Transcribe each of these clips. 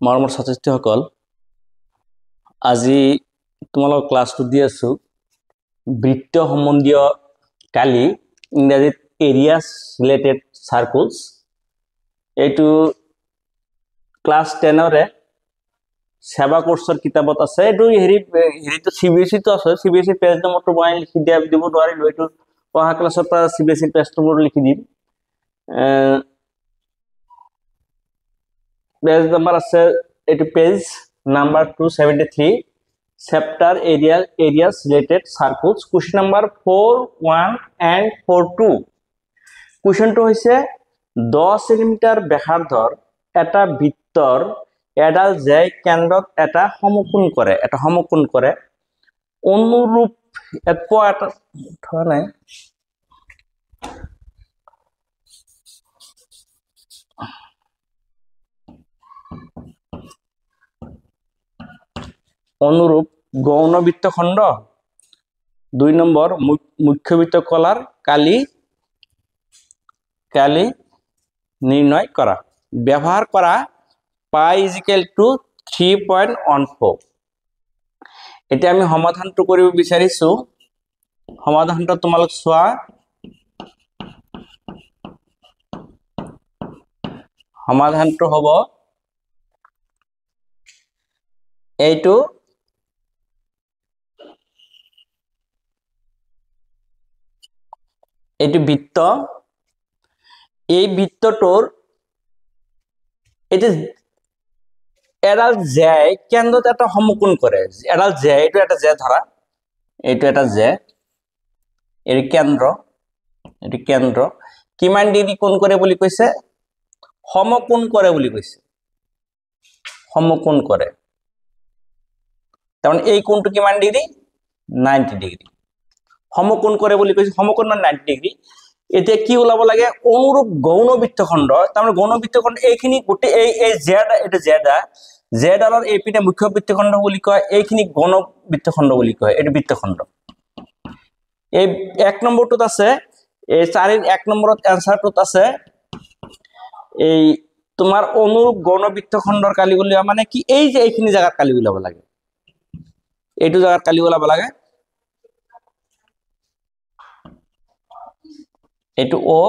মৰমৰ ছাত্ৰ-ছাত্ৰীসকল, আজি তোমালোক ক্লাছটো দি আছো বৃত্ত সম্বন্ধীয় কালি ইংৰাজীত এৰিয়াছ ৰিলেটেড সাৰ্কলস। এইটো ক্লাস 10 ৰে সেৱা কোৰ্সৰ কিতাপত আছে। এইটো হেৰিটো CBSE তো আছে। CBSE পেজ নম্বৰটো মই লিখি দিব নোৱাৰিলো। এইটো অহা ক্লাছৰ পৰা CBSE পেজ নম্বৰ লিখি দিম। পেজ নাম্বার আছে, এইটো page number 273, chapter areas related circles, question number 4.1 and 4.2। কুৱেশ্যনটো হৈছে 10 সেন্টিমিটাৰ ব্যাসাৰ্ধৰ এটা বৃত্তৰ এডাল জে কেন্দ্ৰত এটা সমকোণ কৰে অনুৰূপ এটা ধৰা নাই অনুৰূপ গৌণ বৃত্তখণ্ড 2 নম্বৰ মুখ্য বৃত্তকলাৰ কালি নিৰ্ণয় কৰা। ব্যবহাৰ কৰা পাই ইজিক্যাল টু 3.14। এটা আমি সমাধানটো কৰিব বিচাৰিছো। সমাধানটো তোমালোক চোৱা। সমাধানটো হ'ব এইটো বৃত্ত। এই বৃত্তটোৰ এডাল জে কেন্দ্ৰত এটা সমকোণ কৰে। এডাল জে, এইটো এটা জে ধৰা, এইটো এটা জে, এৰ কেন্দ্ৰ কিমান ডিগ্ৰী কোণ কৰে বুলি কৈছে? সমকোণ কৰে বুলি কৈছে। সমকোণ কৰে, তাৰমানে এই কোণটো কিমান ডিগ্ৰী? 90 ডিগ্ৰী। সমকোণ কৰে বুলি কৈছে, সমকোণ মানে 90 ডিগ্ৰী। এতিয়া কি ওলাব লাগে? অনুৰূপ গৌণ বৃত্তখণ্ড। তাৰমানে গৌণ বৃত্তখণ্ড এইখিনি গোটেই এই জেডালৰ এইপিনে মুখ্য বৃত্তখণ্ড বুলি কয়, এইখিনি গৌণ বৃত্তখণ্ড বুলি কয়। এইটো বৃত্তখণ্ড। এই 1 নম্বৰটোত আছে, এই 4ৰ 1 নম্বৰত এনসাৰটোত আছে এই তোমাৰ অনুৰূপ গৌণ বৃত্তখণ্ডৰ কালি উলিওৱা মানে কি? এই যে এইখিনি জায়গাত কালি উলিয়াব লাগে, এইটো জায়গাত কালি ওলাব লাগে। এইটো ও,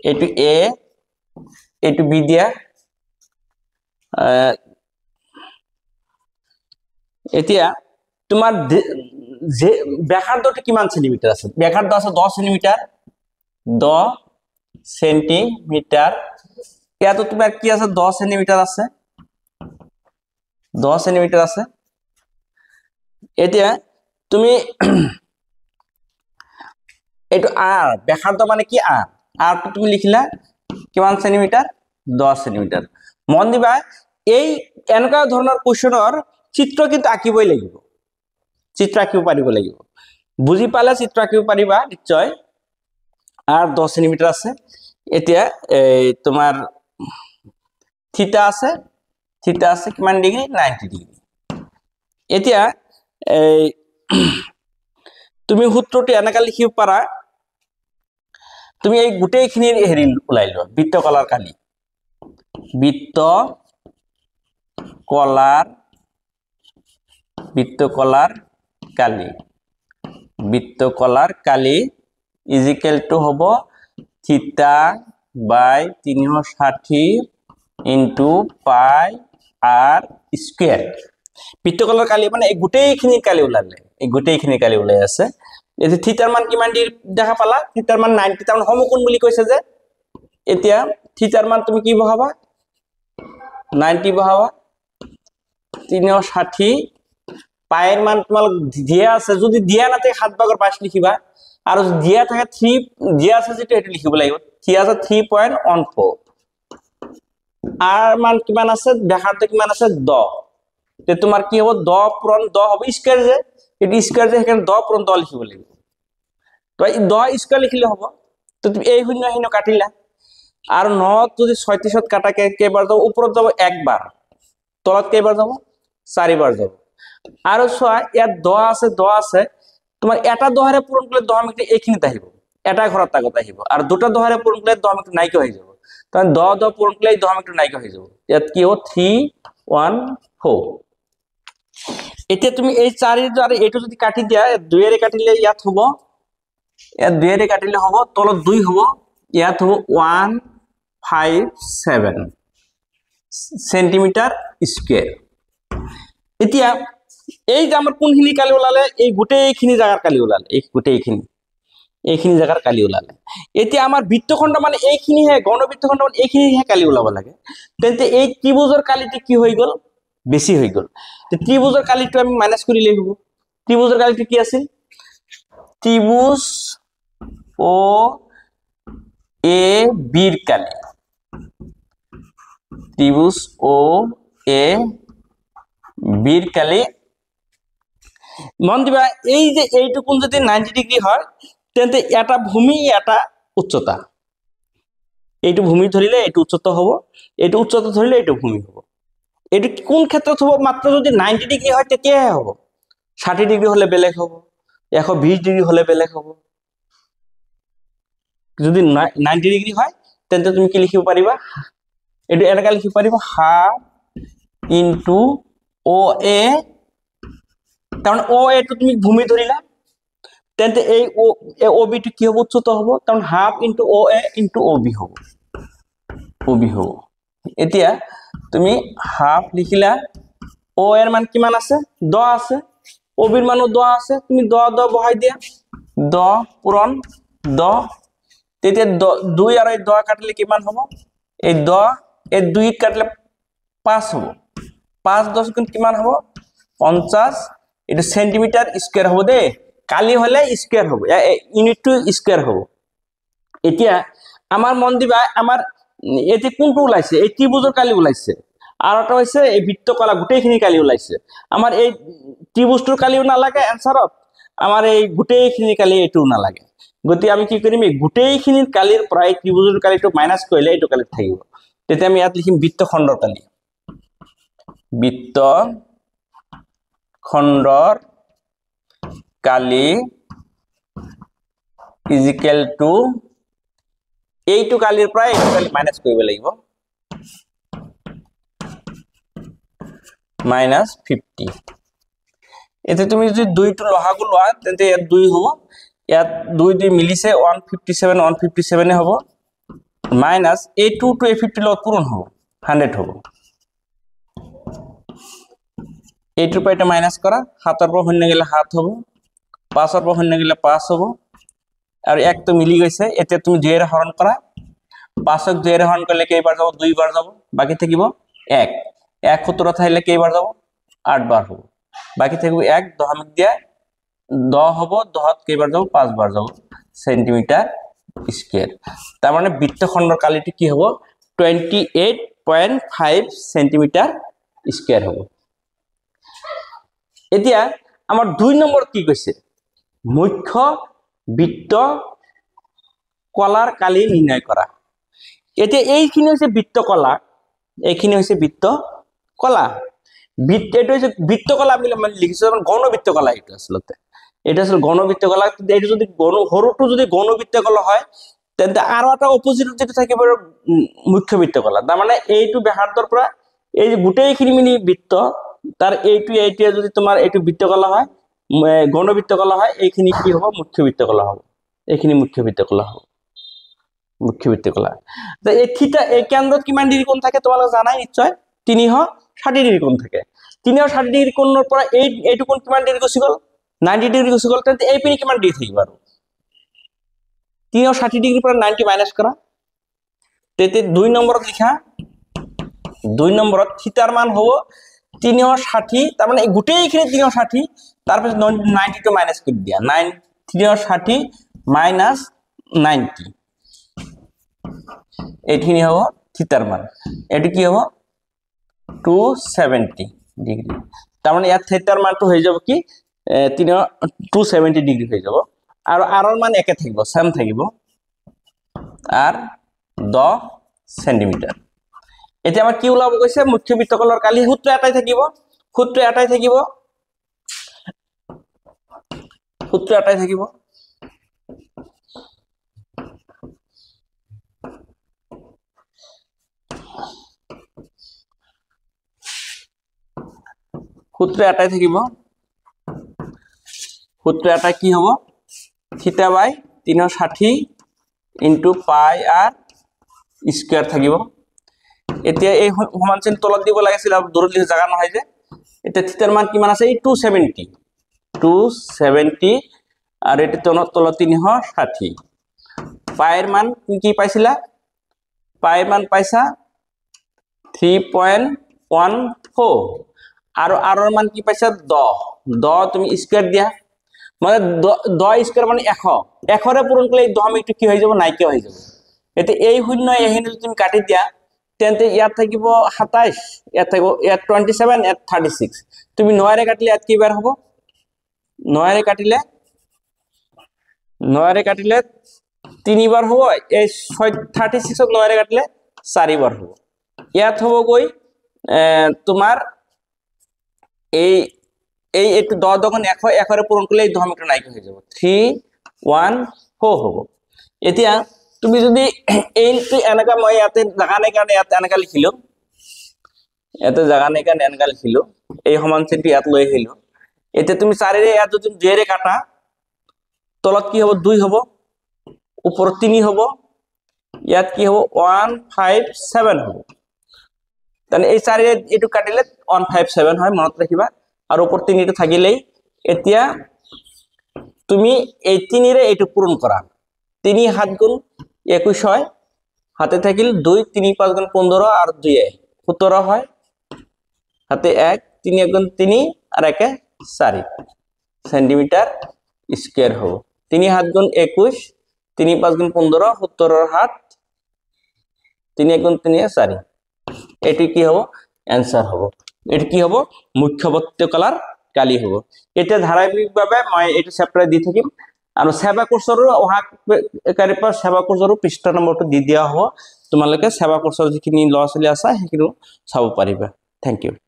এইটো এ, এইটো বি দিয়া। এতিয়া তোমাৰ যে ব্যাসাৰ্ধটো কিমান সেন্টিমিটাৰ আছে? ব্যাসাৰ্ধ আছে 10 সেন্টিমিটাৰ। 10 সেন্টিমিটাৰ। ইয়াতো তোমাৰ কি আছে? 10 সেন্টিমিটাৰ আছে। 10 সেন্টিমিটাৰ আছে। এতিয়া তুমি এইটো আৰ, ব্যাসাৰ্ধ মানে কি? আৰটো তুমি লিখিলা কিমান সেন্টিমিটাৰ? 10 সেন্টিমিটাৰ। মন দিবা, এই এনেকুৱা ধৰণৰ কুৱেশ্যনৰ চিত্ৰ কিন্তু আঁকিবই লাগিব। চিত্ৰ আঁকিব পাৰিব লাগিব। বুজি পালে চিত্ৰ আঁকিব পাৰিবা নিশ্চয়। আৰ 10 সেন্টিমিটাৰ আছে। এতিয়া এই তোমাৰ থিটা আছে কিমান ডিগ্ৰী? 90 ডিগ্ৰী। এতিয়া এই তুমি সূত্ৰটো এনেকা লিখিব পাৰা। তুমি এই গোটেইখিনিৰ হেৰি ওলাই লোৱা, বৃত্তকলাৰ কালি। বৃত্তকলাৰ কালি ইজিক্যাল টু হ'ব থিটা বাই 360 ইনটু পাই আর স্কয়ার। বৃত্তকলাৰ কালি মানে এই গোটেইখিনিৰ কালি ওলালে, এই গোটেইখিনিৰ কালি ওলাই আছে। এতিয়া থিটাৰ মান কিমান দেখা পালা? থিটাৰ মান 90, তাৰমানে সমকোণ বুলি কৈছে যে। এতিয়া থিটাৰ মান তুমি কি বহাবা? 90 বহাবা। 360 পাইৰ মান তোমালোক দিয়া আছে, যদি দিয়া নাথাকে 7/5 লিখিবা, আৰু দিয়া থাকে 3 দিয়া আছে যেটো এটা লিখিব লাগিব। দিয়া আছে 3.14। আর মান কিমান আছে? ব্যাসাৰ্ধ কিমান আছে? 10। তে তোমাৰ কি হ'ব? 10 পূৰণ 10 হ'ব স্কয়াৰ যে, এটো স্কয়াৰ যে, সেইকাৰণে 10 পূৰণ 10 লিখিব লাগিব। তো এই 10 স্কয়াৰ লিখিলে হ'ব। তো তুমি এই শূন্য কাটিলা, আৰ 9 যদি 36ত কাটা কেইবাৰ যাব? ওপৰত যাব একবাৰ, তলত কেইবাৰ যাব? 4 বাৰ যাব। আৰু চোৱা, ইয়াত 10 আছে। তোমাৰ এটা 10ৰে পূৰণ কৰিলে 10 মিটাৰ এইখিনিত আহিব, এটা ঘৰত আগত আহিব। আৰু দুটা 10ৰে পূৰণ কৰিলে 10 মিটাৰ নাইকিয়া হৈ যাব। তাহলে 10 পূরণ করলে এই 10 একটু নাইকা হয়ে যাব ইয়াত কি হবো 3 1 4 এতিয়া তুমি এই 4 এর দ্বারা এটো যদি কাটি দিয়া 2 এর কাটিলে ইয়াত হবো ইয়াত 2 এর কাটিলে হবো তলত 2 হবো ইয়াত হবো 157 সেন্টিমিটার স্কয়ার এতিয়া এই যে আমার কোনখিনি কালি ওলালে এই গোটেইখিনি জায়গার কালি ওলালে এই গোটেইখিনি এইখিনি জায়গার কালি ওলালে এতিয়া আমার বৃত্তখণ্ড মানে এইখিনি হে ঘনবৃত্তখণ্ড মানে এইখিনি হে কালি ওলাব লাগে তেন্তে এই ত্ৰিভুজৰ কালিটি কি হৈ গল বেছি হৈ গল তে ত্ৰিভুজৰ কালিটো আমি মাইনাস কৰি লিখব ত্ৰিভুজৰ কালিটো কি আছিল ত্রিভুজ ও এ বির কালি ত্রিভুজ ও এ বির কালি মন দিবা এই যে এইটুকুন যদি 90 ডিগ্রি হয় তেন্তে এটা ভূমি এটা উচ্চতা এইটু ভূমি ধরিলে এইটু উচ্চতা হবো এইটু উচ্চতা ধরিলে এইটু ভূমি হবো এইটু কোন ক্ষেত্ৰত হবো মাত্র যদি 90 ডিগ্রি হয় তেতিয়া হবো 60 ডিগ্রি হলে বেলেগ হবো 120 ডিগ্রি হলে বেলেগ হবো যদি 90 ডিগ্রি হয় তেন্তে তুমি কি লিখিব পারিবা এইটু এনেকা লিখিব পারিবা হাফ ইনটু ও এ কারণ ও এ তো তুমি ভূমি ধরিলা তেন্তে এই ও বি টো কি হবো উচ্চতা হবো কারণ হাফ ইনটু ও এ ইনটু ও বি হবো এতিয়া তুমি হাফ লিখিলা ও এর মান কিমান আছে 10 আছে ও বির মানও 10 আছে তুমি 10 বহাই দিয়া 10 পূরণ 10 তেতিয়া 2 আর এই 10 কাটলে কিমান হবো এই 10 এই 2 কাটলে 5 হবো 5 10 গুণ কিমান হবো 50 এটা সেন্টিমিটার স্কয়ার হবো দে কালি হলে স্কয়ার হবো ইউনিট টু স্কয়ার হবো এতিয়া আমার মন দিবা আমার এতে কোনটো ওলাইছে এই ত্ৰিভুজৰ কালি ওলাইছে আৰ এটা হইছে এই বৃত্তকলা গোটেইখিনি কালি ওলাইছে আমাৰ এই ত্ৰিভুজটোৰ কালিও নালাগে আনসাৰত আমাৰ এই গোটেইখিনি কালি এটো নালাগে গতি আমি কি কৰিম এই গোটেইখিনিৰ কালিৰ প্ৰায় ত্ৰিভুজৰ কালিটো মাইনাস কৰিলে এটো কালি থাকিব তেতিয়া আমি ইয়াত লিখিম বৃত্তখণ্ডৰ কালি বৃত্তখণ্ডৰ কালি ইজ ইকুয়াল টু এইটু কালিৰ পৰা এইটু কালি মাইনাস কৰিব লাগিব -50 এতে তুমি যদি 2 টু লহাগু লোৱা তেন্তে ইয়াত 2 হ'ব ইয়াত 2 মিলিছে 157 এ হ'ব মাইনাস a2 টু a50 লগত পূরণ হ'ব 100 হ'ব a2 পৰা এটা মাইনাস কৰা 7 ৰ পৰা শূন্য গেলে 7 হ'ব 5 ৰ পৰা শূন্য গেলে 5 হ'ব আর 1 তো মিলি গেছে এতে তুমি 2 এর হরণ করা 5 ক 2 এর হরণ করলে কয়বার যাব 2 বার যাব বাকি থাকিব 1 1 সূত্র থাকলে কয়বার যাব 8 বার হবে বাকি থাকিব 1 দশমিক দিয়া 10 হবে 10 কয়বার যাব 5 বার যাব সেন্টিমিটার স্কয়ার তার মানে বৃত্তখণ্ডৰ কালিটি কি হবে 28.5 সেন্টিমিটাৰ স্কয়াৰ হবে এতিয়া আমাৰ 2 নম্বৰ কি কৈছে মুখ্য বৃত্ত কলার কালি নির্ণয় করা এতে এইখিনি হইছে বৃত্তকলা এইখিনি হইছে বৃত্তকলা এটা হইছে বৃত্তকলা আমি লিখিছো গণবৃত্তকলা এটা আসলে এটা আসলে গণবৃত্তকলা এটা যদি সৰুটো যদি গণবৃত্তকলা হয় তেন্তে আৰু এটা অপোজিট যেটা থাকিব মুখ্য বৃত্তকলা তাৰ মানে এইটো ব্যাসাৰ্ধৰ পৰা এই যে গোটেইখিনি মিলি বৃত্ত তাৰ এইটো যদি তোমাৰ এইটো বৃত্তকলা হয় গণবৃত্তকলা হয় এইখিনি কি হ'ব মুখ্য বৃত্তকলা হ'ব এইখিনি মুখ্য বৃত্তকলা হ'ব মুখ্য বৃত্তকলা তো এই থিটা এই কেন্দ্ৰত কিমান ডিগ্ৰী কোণ থাকে তোমালোকে জানাই নিশ্চয় 360 ডিগ্ৰী কোণ থাকে 360 ডিগ্ৰী কোণৰ পৰা এইটো কোণ কিমান ডিগ্ৰী গুচি গল 90 ডিগ্ৰী গুচি গল তেন্তে এই পিনে কিমান ডিগ্ৰী থাকিব আৰু 360 ডিগ্ৰী পৰা 90 মাইনাস কৰা তেতে 2 নম্বৰত লিখা 2 নম্বৰত থিটাৰ মান হ'ব 360 তাৰ মানে গোটেইখিনি 360 তাৰ পিছত 90 টো মাইনাস কৰি দিয়া 360 মাইনাস 90 এইখিনি হ'ব থিটাৰ মান এটো কি হ'ব 270 ডিগ্ৰী তাৰ মানে ইয়াত থিটাৰ মানটো হৈ যাব কি 270 ডিগ্ৰী হৈ যাব আৰু আৰৰ মান একে থাকিব সেম থাকিব আৰ 10 সেন্টিমিটাৰ এতিয়া আমাৰ কি ওলাব কৈছে মুখ্য বৃত্তকলাৰ কালি সূত্র এটাই থাকিব সূত্র এটাই থাকিব সূত্র এটা কি হব থিটা বাই 360 ইনটু পাই আর স্কয়ার থাকিব এতিয়া এই সমান চিন তলত দিব লাগিছিল আৰু দূৰত লিখি জাগা নহয় যে এটা থিটাৰ মান কিমান আছে এই 270 আৰু এটি তলত 360 পাইৰ মান কি পাইছিলা পাইৰ মান পাইছা 3.14 আৰু আৰৰ মান কি পাইছা 10 তুমি স্কয়াৰ দিয়া মানে 10 স্কয়াৰ মানে 100 ৰে পূৰণ কৰিলে 10 মিনিট কি হৈ যাব নাইকিয়া হৈ যাব এতে এই শূন্য এহিনে তুমি কাটি দিয়া তেন্তে ইয়াত থাকিব 27 ইয়াত থাকিব ইয়াত 27 ইয়াত 36 তুমি 9 ৰে কাটিলে ইয়াত কি বাৰ হ'ব 9 ৰে কাটিলে 3 বাৰ হ'ব এই 36 ক 9 ৰে কাটিলে 4 বাৰ হ'ব ইয়াত হ'ব গৈ তোমাৰ এই এই একটু 10 দগুণ 100 রে পূরণ করলে 10 মিটার নাইকিয়া হয়ে যাব 314 হ'ব এতিয়া তুমি যদি এইটো এনেকা মই ইয়াতে জাগা নাই কাৰণে ইয়াতে এনেকা লিখিলো ইয়াতে জাগা নাই কাৰণে এনেকা লিখিলো এই সমান চিনটো ইয়াত লৈ আহিলো এতিয়া তুমি 4 ৰে ইয়াত যদি 2 ৰে কাটা তলত কি হ'ব 2 হ'ব ওপৰত 3 হ'ব ইয়াত কি হ'ব 157 হ'ব তাহলে এই 4 ৰে এটু কাটিলে 157 হয় মনত ৰাখিবা আর উপর 3 এটা থাকিলেই এতিয়া তুমি এই 3 রে এটু পূরণ করা 3 7 গুণ 21 হয় হাতে থাকিল 2 3 5 গুণ 15 আর 2 17 হয় হাতে 1 3 1 গুণ 3 আর 1 4 সেন্টিমিটার স্কয়ার হবে 3 7 গুণ 21 3 5 গুণ 15 17 এর হাত 3 1 গুণ 3 4 এটি কি হবে आंसर হবে এটি কি হবে মুখ্য বৃত্তকলার কালি হ'ব এটা ধাৰাবাহিকভাৱে মই এটো চ্যাপ্টাৰ দি থাকিম আৰু সেৱা কোৰ্সৰ অহা কাৰিপৰ সেৱা কোৰ্সৰ পৃষ্ঠা নম্বৰটো দি দিয়া হ'ব তোমালোকে সেৱা কোৰ্সৰ যিখিনি ল'ৰা ছোৱালী আছে সেইখিনি চাব পাৰিবা থ্যাংক ইউ